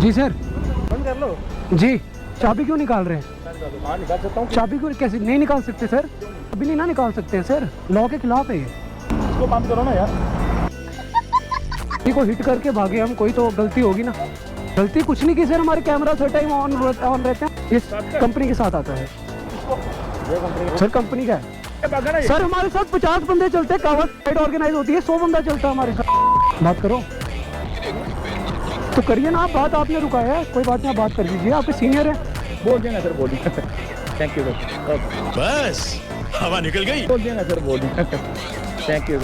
जी sir. बंद कर लो जी, चाबी क्यों निकाल रहे हैं? निकाल सकता हूँ। चाबी क्यों कैसे नहीं निकाल सकते सर? अभी नहीं ना निकाल सकते हैं सर, लॉ के खिलाफ है ये। इसको बंद करो ना यार। किसी को हिट करके भागे हम, कोई तो गलती होगी ना। गलती कुछ नहीं की सर, हमारे कैमरा हर टाइम ऑन रहते हैं। ये कंपनी के साथ आता है सर, कंपनी का है सर। हमारे साथ 50 बंदे चलते हैं, कावड़ साइड ऑर्गेनाइज होती है, 100 बंदा चलता है हमारे साथ। बात करो तो करिए ना आप बात, आपने रुकाया है, कोई बात नहीं, आप बात कर दीजिए, आपके सीनियर है। बोल देना सर, बोलिए। थैंक यू बस हवा निकल गई। बोल देना सर, बोलिए। Thank you.